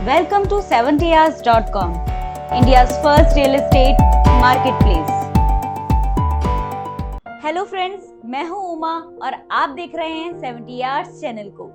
Welcome to 70hours.com, India's first real estate marketplace. Hello friends, मैं हूं उमा और आप देख रहे हैं 70 आवर्स चैनल को,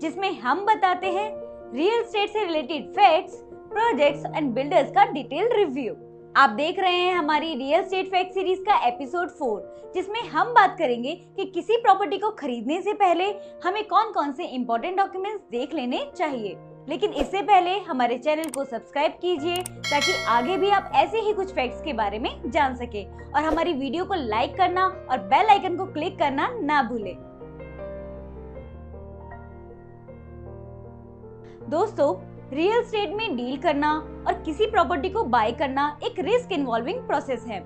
जिसमें हम बताते हैं रियल एस्टेट से related facts, projects and builders का डिटेल रिव्यू। आप देख रहे हैं हमारी रियल एस्टेट फैक्ट सीरीज का एपिसोड 4, जिसमें हम बात करेंगे कि किसी प्रॉपर्टी को खरीदने से पहले हमें कौन कौन से इंपॉर्टेंट डॉक्यूमेंट्स देख लेने चाहिए। लेकिन इससे पहले हमारे चैनल को सब्सक्राइब कीजिए ताकि आगे भी आप ऐसे ही कुछ फैक्ट्स के बारे में जान सके, और हमारी वीडियो को लाइक करना और बेल आइकन को क्लिक करना ना भूलें। दोस्तों, रियल एस्टेट में डील करना और किसी प्रॉपर्टी को बाय करना एक रिस्क इन्वॉल्विंग प्रोसेस है।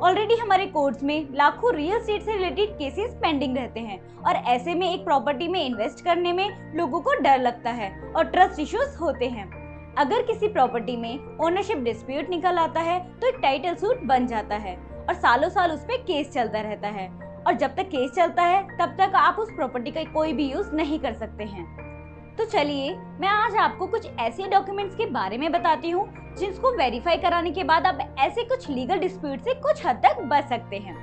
ऑलरेडी हमारे कोर्ट्स में लाखों रियल एस्टेट से रिलेटेड केसेस पेंडिंग रहते हैं, और ऐसे में एक प्रॉपर्टी में इन्वेस्ट करने में लोगों को डर लगता है और ट्रस्ट इश्यूज होते हैं। अगर किसी प्रॉपर्टी में ओनरशिप डिस्प्यूट निकल आता है तो एक टाइटल सूट बन जाता है और सालों साल उस पर केस चलता रहता है, और जब तक केस चलता है तब तक आप उस प्रॉपर्टी का कोई भी यूज नहीं कर सकते हैं। तो चलिए, मैं आज आपको कुछ ऐसे डॉक्यूमेंट्स के बारे में बताती हूँ जिसको वेरीफाई कराने के बाद आप ऐसे कुछ लीगल डिस्प्यूट से कुछ हद तक बच सकते हैं।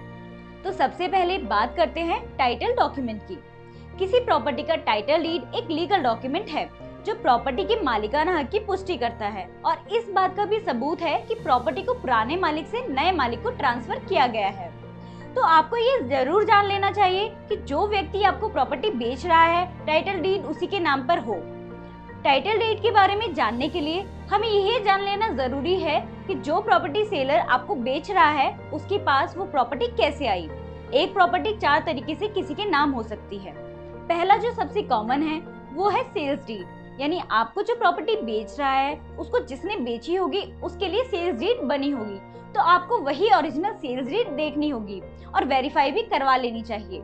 तो सबसे पहले बात करते हैं टाइटल डॉक्यूमेंट की। किसी प्रॉपर्टी का टाइटल डीड एक लीगल डॉक्यूमेंट है जो प्रॉपर्टी के मालिकाना हक की पुष्टि करता है, और इस बात का भी सबूत है कि प्रॉपर्टी को पुराने मालिक से नए मालिक को ट्रांसफर किया गया है। तो आपको ये जरूर जान लेना चाहिए कि जो व्यक्ति आपको प्रॉपर्टी बेच रहा है, टाइटल डीड उसी के नाम पर हो। टाइटल डीड के बारे में जानने के लिए हमें यह जान लेना जरूरी है कि जो प्रॉपर्टी सेलर आपको बेच रहा है उसके पास वो प्रॉपर्टी कैसे आई। एक प्रॉपर्टी 4 तरीके से किसी के नाम हो सकती है। पहला जो सबसे कॉमन है वो है सेल्स डीड, यानी आपको जो प्रॉपर्टी बेच रहा है उसको जिसने बेची होगी उसके लिए सेल्स डीड बनी होगी, तो आपको वही ओरिजिनल सेल्स डीड देखनी होगी और वेरीफाई भी करवा लेनी चाहिए।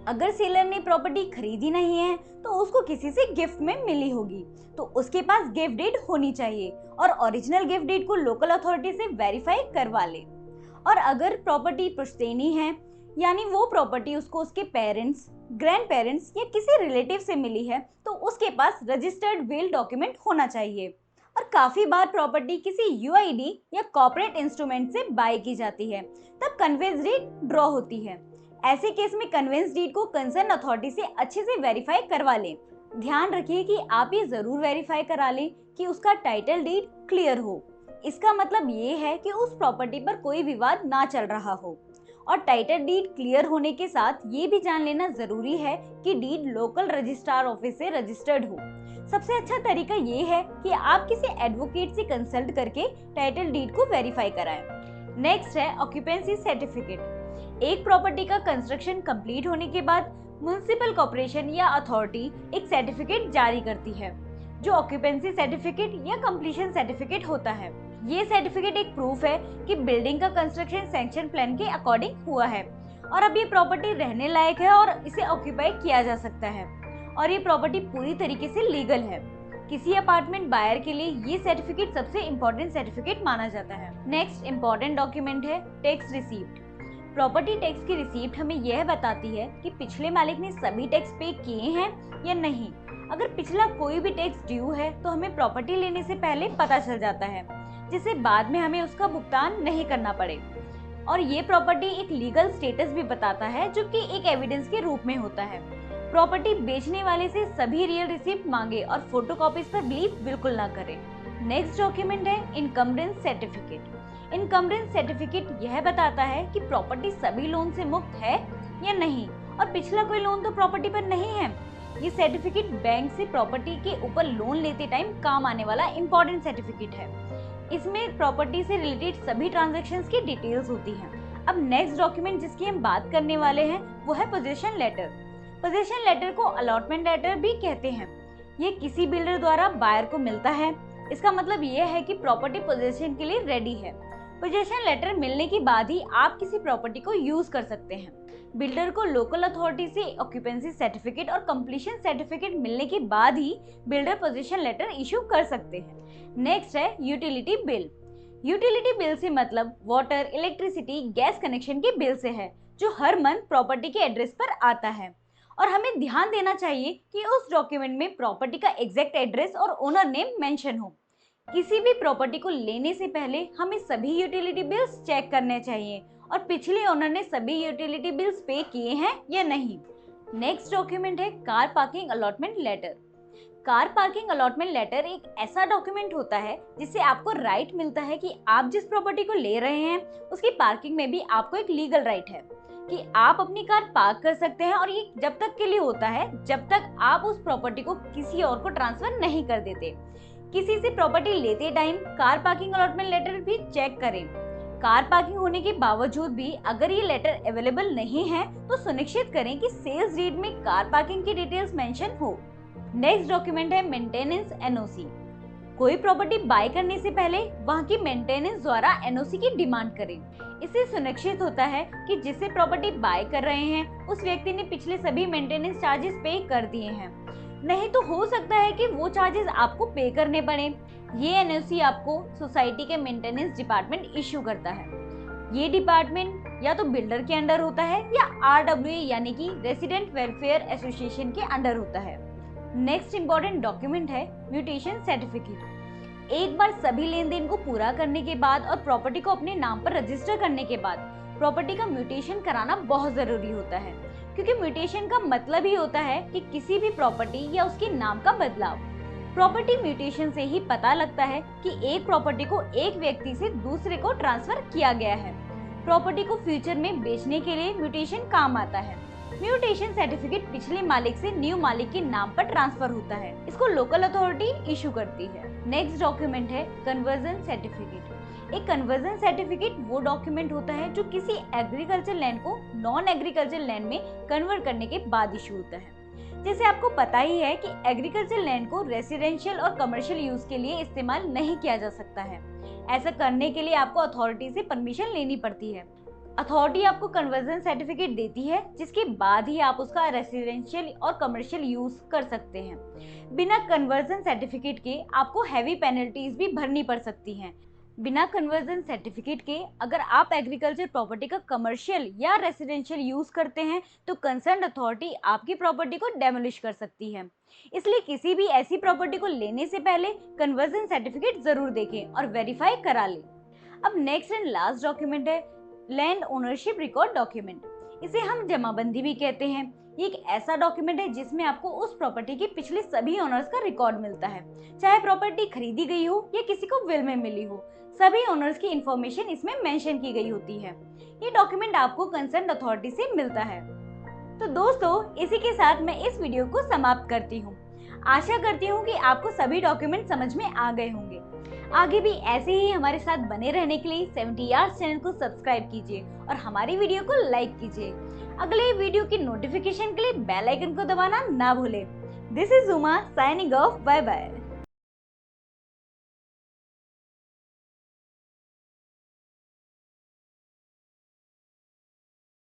अगर सेलर ने प्रॉपर्टी खरीदी नहीं है तो उसको किसी से गिफ्ट में मिली होगी, तो उसके पास गिफ्ट डीड होनी चाहिए और ओरिजिनल गिफ्ट डीड को लोकल अथॉरिटी से वेरीफाई करवा ले। और अगर प्रॉपर्टी पुश्तैनी है, यानी वो प्रॉपर्टी उसको उसके पेरेंट्स, ग्रैंड पेरेंट्स या किसी रिलेटिव से मिली है, तो उसके पास रजिस्टर्ड विल डॉक्यूमेंट होना चाहिए। और काफी बार प्रॉपर्टी किसी यूआईडी या कॉर्पोरेट इंस्ट्रूमेंट से बाय की जाती है, तब कन्वेंस डीड ड्रॉ होती है। ऐसे केस में कन्वेंस डीड को कंसर्न अथॉरिटी से अच्छे से वेरीफाई करवा लें। ध्यान रखिए कि आप ये जरूर वेरीफाई करा लें कि उसका टाइटल डीड क्लियर हो। इसका मतलब ये है कि उस प्रॉपर्टी पर कोई विवाद ना चल रहा हो। और टाइटल डीड क्लियर होने के साथ ये भी जान लेना जरूरी है कि डीड लोकल रजिस्ट्रार ऑफिस से रजिस्टर्ड हो। सबसे अच्छा तरीका ये है कि आप किसी एडवोकेट से कंसल्ट करके टाइटल डीड को वेरीफाई कराएं। नेक्स्ट है ऑक्यूपेंसी सर्टिफिकेट। एक प्रॉपर्टी का कंस्ट्रक्शन कंप्लीट होने के बाद म्युनिसिपल कॉर्पोरेशन या अथॉरिटी एक सर्टिफिकेट जारी करती है, जो ऑक्यूपेंसी सर्टिफिकेट या कंप्लीशन सर्टिफिकेट होता है। ये सर्टिफिकेट एक प्रूफ है कि बिल्डिंग का कंस्ट्रक्शन सैंक्शन प्लान के अकॉर्डिंग हुआ है और अब ये प्रॉपर्टी रहने लायक है और इसे ऑक्यूपाई किया जा सकता है, और ये प्रॉपर्टी पूरी तरीके से लीगल है। किसी अपार्टमेंट बायर के लिए ये सर्टिफिकेट सबसे इम्पोर्टेंट सर्टिफिकेट माना जाता है। नेक्स्ट इम्पोर्टेंट डॉक्यूमेंट है टैक्स रिसीप्ट। प्रॉपर्टी टैक्स की रिसीप्ट हमें यह बताती है कि पिछले मालिक ने सभी टैक्स पे किए हैं या नहीं। अगर पिछला कोई भी टैक्स ड्यू है तो हमें प्रॉपर्टी लेने से पहले पता चल जाता है, जिससे बाद में हमें उसका भुगतान नहीं करना पड़े। और ये प्रॉपर्टी एक लीगल स्टेटस भी बताता है, जो कि एक एविडेंस के रूप में होता है। प्रॉपर्टी बेचने वाले से सभी रियल रिसीप्ट मांगे और फोटोकॉपीज पर बिलीव बिल्कुल ना करें। नेक्स्ट डॉक्यूमेंट है इनकम्बरेंस सर्टिफिकेट। इनकम्बरेंस सर्टिफिकेट यह बताता है कि प्रॉपर्टी सभी लोन से मुक्त है या नहीं, और पिछला कोई लोन तो प्रॉपर्टी पर नहीं है। ये सर्टिफिकेट बैंक से प्रॉपर्टी के ऊपर लोन लेते टाइम काम आने वाला इम्पोर्टेंट सर्टिफिकेट है। इसमें प्रॉपर्टी से रिलेटेड सभी ट्रांजैक्शंस की डिटेल्स होती हैं। अब नेक्स्ट डॉक्यूमेंट जिसकी हम बात करने वाले हैं वो है पोजीशन लेटर। पोजीशन लेटर को अलॉटमेंट लेटर भी कहते हैं। ये किसी बिल्डर द्वारा बायर को मिलता है। इसका मतलब ये है कि प्रॉपर्टी पोजीशन के लिए रेडी है। पोजीशन लेटर मिलने के बाद ही आप किसी प्रॉपर्टी को यूज कर सकते हैं। बिल्डर को लोकल अथॉरिटी से ऑक्यूपेंसी सर्टिफिकेट और कंप्लीशन सर्टिफिकेट मिलने के बाद ही बिल्डर पोजीशन लेटर इशू कर सकते हैं। नेक्स्ट है यूटिलिटी बिल। यूटिलिटी बिल से मतलब वाटर, इलेक्ट्रिसिटी, गैस कनेक्शन के बिल से है, जो हर मंथ प्रॉपर्टी के एड्रेस पर आता है। और हमें ध्यान देना चाहिए कि उस डॉक्यूमेंट में प्रॉपर्टी का एग्जैक्ट एड्रेस और ओनर नेम मेंशन हो। किसी भी प्रॉपर्टी को लेने से पहले हमें सभी यूटिलिटी बिल्स चेक करने चाहिए और पिछले ओनर ने सभी यूटिलिटी बिल्स पे किए हैं या नहीं। नेक्स्ट डॉक्यूमेंट है car parking allotment letter. Car parking allotment letter एक ऐसा डॉक्यूमेंट होता है जिससे आपको राइट मिलता है कि आप जिस प्रॉपर्टी को ले रहे हैं उसकी पार्किंग में भी आपको एक लीगल राइट है कि आप अपनी कार पार्क कर सकते हैं, और ये जब तक के लिए होता है जब तक आप उस प्रॉपर्टी को किसी और को ट्रांसफर नहीं कर देते। किसी से प्रॉपर्टी लेते time car parking allotment letter भी चेक करें। कार पार्किंग होने के बावजूद भी अगर ये लेटर अवेलेबल नहीं है तो सुनिश्चित करें कि सेल्स डीड में कार पार्किंग की डिटेल्स मेंशन हो। नेक्स्ट डॉक्यूमेंट है मेंटेनेंस एनओसी। कोई प्रॉपर्टी बाय करने से पहले वहां की मेंटेनेंस द्वारा एनओसी की डिमांड करें। इससे सुनिश्चित होता है कि जिससे प्रॉपर्टी बाय कर रहे हैं उस व्यक्ति ने पिछले सभी मेंटेनेंस चार्जेस पे कर दिए हैं, नहीं तो हो सकता है कि वो चार्जेस आपको पे करने पड़े। ये एनओसी आपको सोसाइटी के मेंटेनेंस डिपार्टमेंट इश्यू करता है। ये डिपार्टमेंट या तो बिल्डर के अंडर होता है या आरडब्ल्यूए यानी कि रेसिडेंट वेलफेयर एसोसिएशन के अंडर होता है। नेक्स्ट इंपॉर्टेंट डॉक्यूमेंट है म्यूटेशन सर्टिफिकेट। एक बार सभी लेन देन को पूरा करने के बाद और प्रॉपर्टी को अपने नाम पर रजिस्टर करने के बाद प्रॉपर्टी का म्यूटेशन कराना बहुत जरूरी होता है, क्योंकि म्यूटेशन का मतलब ही होता है कि किसी भी प्रॉपर्टी या उसके नाम का बदलाव। प्रॉपर्टी म्यूटेशन से ही पता लगता है कि एक प्रॉपर्टी को एक व्यक्ति से दूसरे को ट्रांसफर किया गया है। प्रॉपर्टी को फ्यूचर में बेचने के लिए म्यूटेशन काम आता है। म्यूटेशन सर्टिफिकेट पिछले मालिक से न्यू मालिक के नाम पर ट्रांसफर होता है। इसको लोकल अथॉरिटी इशू करती है। नेक्स्ट डॉक्यूमेंट है कन्वर्जन सर्टिफिकेट। एक कन्वर्जन सर्टिफिकेट वो डॉक्यूमेंट होता है जो किसी एग्रीकल्चर लैंड को नॉन एग्रीकल्चर लैंड में कन्वर्ट करने के बाद इशू होता है। जैसे आपको पता ही है कि एग्रीकल्चर लैंड को रेसिडेंशियल और कमर्शियल यूज के लिए इस्तेमाल नहीं किया जा सकता है। ऐसा करने के लिए आपको अथॉरिटी से परमिशन लेनी पड़ती है। अथॉरिटी आपको कन्वर्जन सर्टिफिकेट देती है, जिसके बाद ही आप उसका रेसिडेंशियल और कमर्शियल यूज कर सकते हैं। बिना कन्वर्जन सर्टिफिकेट के आपको हैवी पेनल्टीज भी भरनी पड़ सकती हैं। बिना कन्वर्जन सर्टिफिकेट के अगर आप एग्रीकल्चर प्रॉपर्टी का कमर्शियल या रेसिडेंशियल यूज करते हैं तो कंसर्न अथॉरिटी आपकी प्रॉपर्टी को डेमोलिश कर सकती है। इसलिए किसी भी ऐसी प्रॉपर्टी को लेने से पहले कन्वर्जन सर्टिफिकेट जरूर देखें और वेरीफाई करा लें। अब नेक्स्ट एंड लास्ट डॉक्यूमेंट है लैंड ओनरशिप रिकॉर्ड डॉक्यूमेंट। इसे हम जमाबंदी भी कहते हैं। ये एक ऐसा डॉक्यूमेंट है जिसमें आपको उस प्रॉपर्टी के पिछले सभी ओनर्स का रिकॉर्ड मिलता है, चाहे प्रॉपर्टी खरीदी गई हो या किसी को विल में मिली हो। सभी ओनर्स की इंफॉर्मेशन इसमें मेंशन की गई होती है। ये डॉक्यूमेंट आपको कंसर्न अथॉरिटी से मिलता है। तो दोस्तों, इसी के साथ मैं इस वीडियो को समाप्त करती हूँ। आशा करती हूँ कि आपको सभी डॉक्यूमेंट समझ में आ गए होंगे। आगे भी ऐसे ही हमारे साथ बने रहने के लिए 70 Yards चैनल को सब्सक्राइब कीजिए और हमारी वीडियो को लाइक कीजिए। अगले वीडियो की नोटिफिकेशन के लिए बेल आइकन को दबाना ना भूलें। This is Uma signing off. Bye bye.